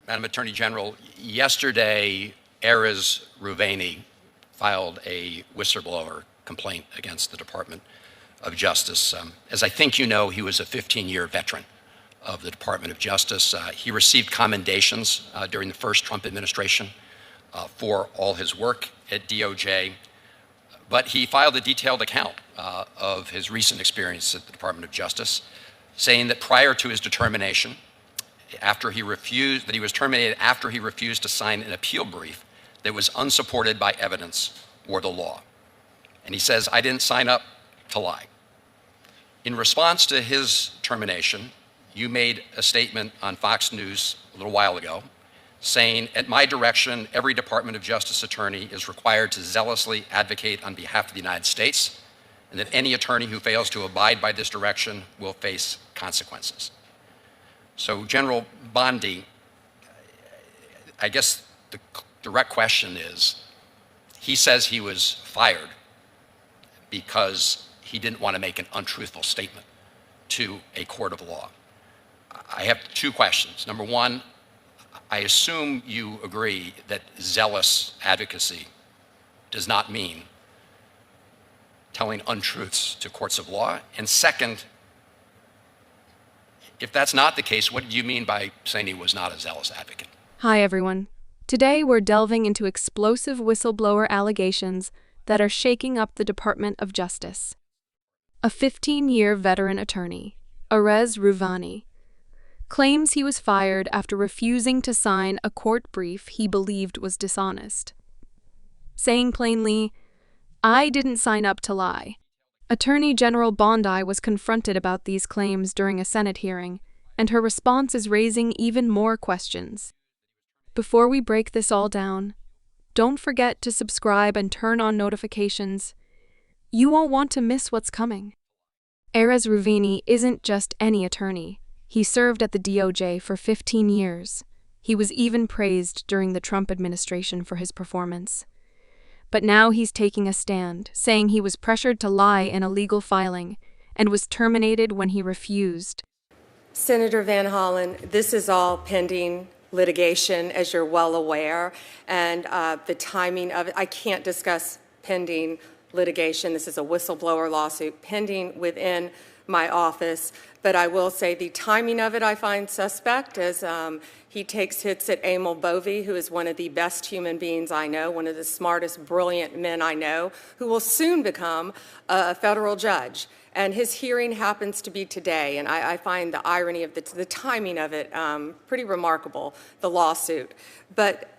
Madam Attorney General, yesterday, Arez Ruveni filed a whistleblower complaint against the Department of Justice. As I think you know, he was a 15-year veteran of the Department of Justice. He received commendations during the first Trump administration for all his work at DOJ, but he filed a detailed account of his recent experience at the Department of Justice, saying that prior to his determination, that he was terminated after he refused to sign an appeal brief that was unsupported by evidence or the law. And he says, "I didn't sign up to lie." In response to his termination, you made a statement on Fox News a little while ago saying, "At my direction, every Department of Justice attorney is required to zealously advocate on behalf of the United States, and that any attorney who fails to abide by this direction will face consequences." So, General Bondi, I guess the direct question is, he says he was fired because he didn't want to make an untruthful statement to a court of law. I have two questions. Number one, I assume you agree that zealous advocacy does not mean telling untruths to courts of law. And second, if that's not the case, what do you mean by saying he was not a zealous advocate? Hi, everyone. Today, we're delving into explosive whistleblower allegations that are shaking up the Department of Justice. A 15-year veteran attorney, Arez Ruveni, claims he was fired after refusing to sign a court brief he believed was dishonest. Saying plainly, "I didn't sign up to lie." Attorney General Bondi was confronted about these claims during a Senate hearing, and her response is raising even more questions. Before we break this all down, don't forget to subscribe and turn on notifications. You won't want to miss what's coming. Arez Ruveni isn't just any attorney. He served at the DOJ for 15 years. He was even praised during the Trump administration for his performance. But now he's taking a stand, saying he was pressured to lie in a legal filing and was terminated when he refused. Senator Van Hollen, this is all pending litigation, as you're well aware, and the timing of it, I can't discuss pending litigation. This is a whistleblower lawsuit pending within my office, but I will say the timing of it I find suspect, as he takes hits at Emil Bovee, who is one of the best human beings I know, one of the smartest, brilliant men I know, who will soon become a federal judge. And his hearing happens to be today, and I find the irony of the timing of it pretty remarkable, the lawsuit. But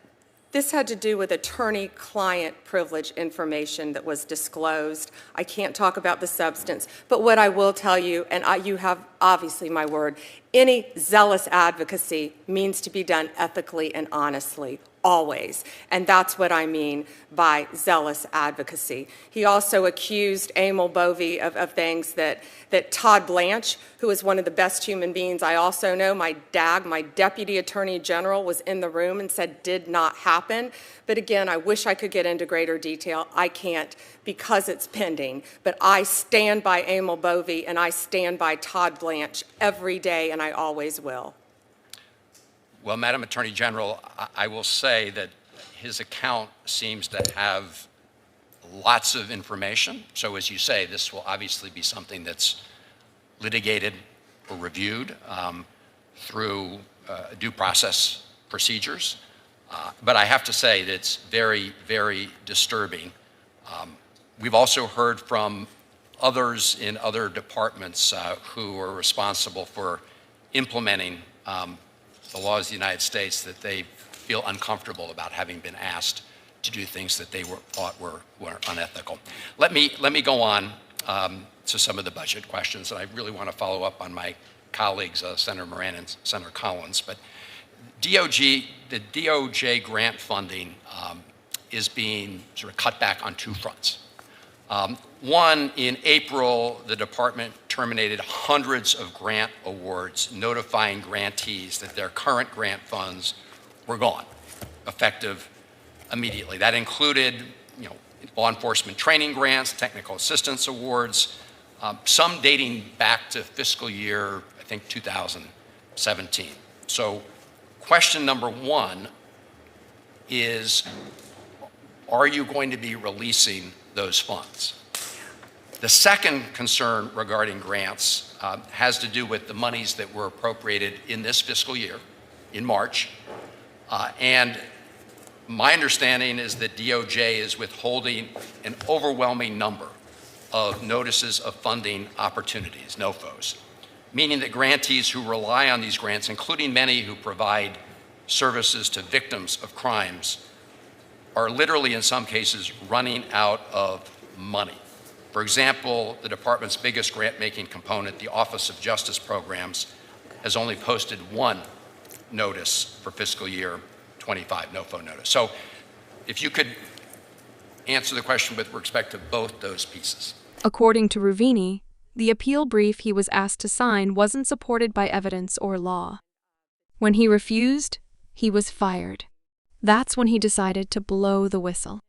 this had to do with attorney-client privilege information that was disclosed. I can't talk about the substance, but what I will tell you, and you have obviously my word, any zealous advocacy means to be done ethically and honestly, always. And that's what I mean by zealous advocacy. He also accused Emil Bovee of things that Todd Blanche, who is one of the best human beings I also know, my Deputy Attorney General, was in the room and said did not happen. But again, I wish I could get into greater detail. I can't because it's pending. But I stand by Emil Bovee and I stand by Todd Blanche every day, and I always will. Well, Madam Attorney General, I will say that his account seems to have lots of information. So as you say, this will obviously be something that's litigated or reviewed through due process procedures. But I have to say that it's very, very disturbing. We've also heard from others in other departments who are responsible for implementing the laws of the United States that they feel uncomfortable about having been asked to do things that they thought were unethical. Let me go on to some of the budget questions, and I really want to follow up on my colleagues, Senator Moran and Senator Collins. But the DOJ grant funding is being sort of cut back on two fronts. One, in April, the department terminated hundreds of grant awards, notifying grantees that their current grant funds were gone, effective immediately. That included, law enforcement training grants, technical assistance awards, some dating back to fiscal year, I think, 2017. So question number one is, are you going to be releasing those funds? The second concern regarding grants has to do with the monies that were appropriated in this fiscal year, in March. And my understanding is that DOJ is withholding an overwhelming number of notices of funding opportunities, NOFOs, meaning that grantees who rely on these grants, including many who provide services to victims of crimes, are literally, in some cases, running out of money. For example, the department's biggest grant-making component, the Office of Justice Programs, has only posted one notice for fiscal year 25, NOFO notice. So if you could answer the question with respect to both those pieces. According to Ruveni, the appeal brief he was asked to sign wasn't supported by evidence or law. When he refused, he was fired. That's when he decided to blow the whistle.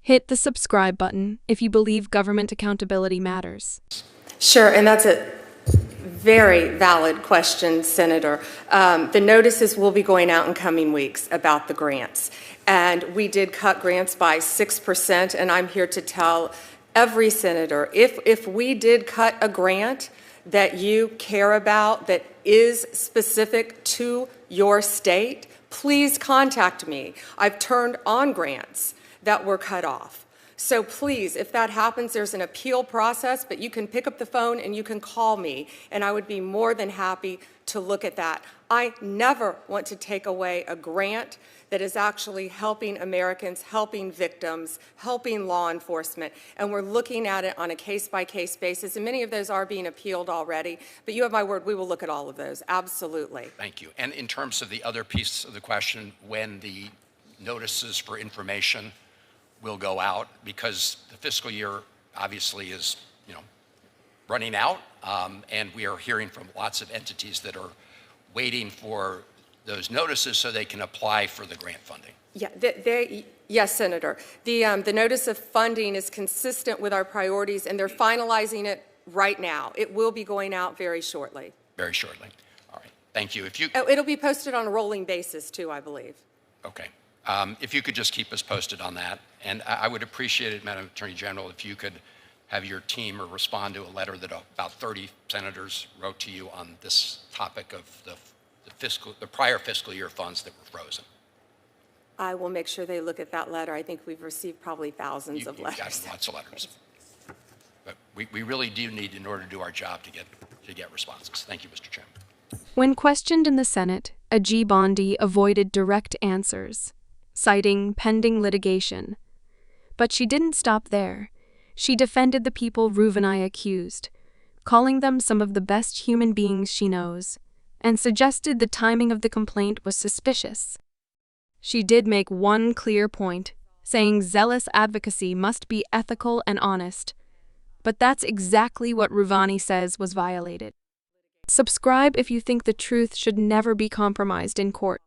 Hit the subscribe button if you believe government accountability matters. Sure, and that's a very valid question, Senator. The notices will be going out in coming weeks about the grants. And we did cut grants by 6%, and I'm here to tell every senator, if we did cut a grant that you care about that is specific to your state, please contact me. I've turned on grants that were cut off. So please, if that happens, there's an appeal process, but you can pick up the phone and you can call me, and I would be more than happy to look at that. I never want to take away a grant that is actually helping Americans, helping victims, helping law enforcement, and we're looking at it on a case-by-case basis, and many of those are being appealed already, but you have my word, we will look at all of those, absolutely. Thank you. And in terms of the other piece of the question, when the notices for information will go out, because the fiscal year obviously is, running out, and we are hearing from lots of entities that are waiting for those notices so they can apply for the grant funding. Yeah, yes, Senator. The notice of funding is consistent with our priorities, and they're finalizing it right now. It will be going out very shortly. Very shortly. All right. Thank you. It'll be posted on a rolling basis, too, I believe. Okay. If you could just keep us posted on that. And I would appreciate it, Madam Attorney General, if you could have your team or respond to a letter that about 30 senators wrote to you on this topic of the prior fiscal year funds that were frozen. I will make sure they look at that letter. I think we've received probably thousands of letters. You've gotten lots of letters. But we really do need, in order to do our job, to get responses. Thank you, Mr. Chairman. When questioned in the Senate, Arez Bondi avoided direct answers, citing pending litigation. But she didn't stop there. She defended the people Ruveni accused, calling them some of the best human beings she knows, and suggested the timing of the complaint was suspicious. She did make one clear point, saying zealous advocacy must be ethical and honest, but that's exactly what Ruveni says was violated. Subscribe if you think the truth should never be compromised in court.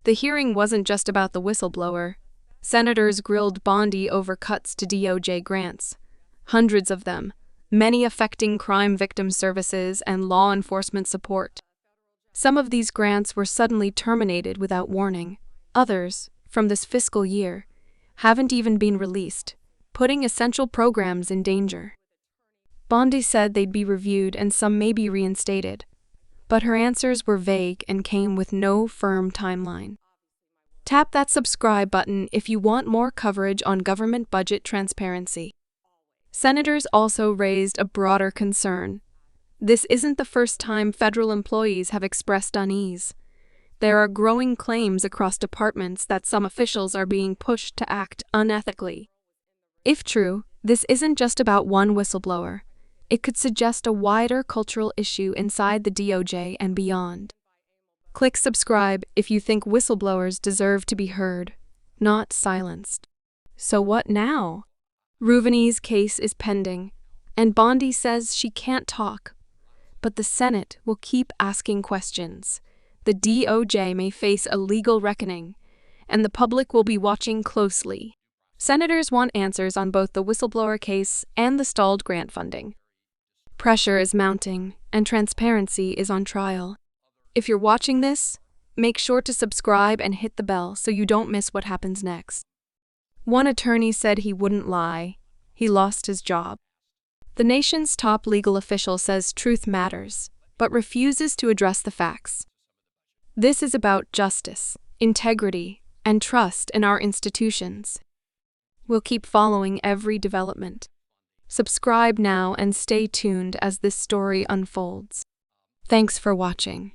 The hearing wasn't just about the whistleblower. Senators grilled Bondi over cuts to DOJ grants, hundreds of them, many affecting crime victim services and law enforcement support. Some of these grants were suddenly terminated without warning. Others, from this fiscal year, haven't even been released, putting essential programs in danger. Bondi said they'd be reviewed and some may be reinstated, but her answers were vague and came with no firm timeline. Tap that subscribe button if you want more coverage on government budget transparency. Senators also raised a broader concern. This isn't the first time federal employees have expressed unease. There are growing claims across departments that some officials are being pushed to act unethically. If true, this isn't just about one whistleblower. It could suggest a wider cultural issue inside the DOJ and beyond. Click subscribe if you think whistleblowers deserve to be heard, not silenced. So what now? Ruveni's case is pending, and Bondi says she can't talk. But the Senate will keep asking questions. The DOJ may face a legal reckoning, and the public will be watching closely. Senators want answers on both the whistleblower case and the stalled grant funding. Pressure is mounting, and transparency is on trial. If you're watching this, Make sure to subscribe and hit the bell so you don't miss what happens next. One attorney said he wouldn't lie. He lost his job. The nation's top legal official says truth matters, but refuses to address the facts. This is about justice, integrity, and trust in our institutions. We'll keep following every development. Subscribe now and stay tuned as this story unfolds. Thanks for watching.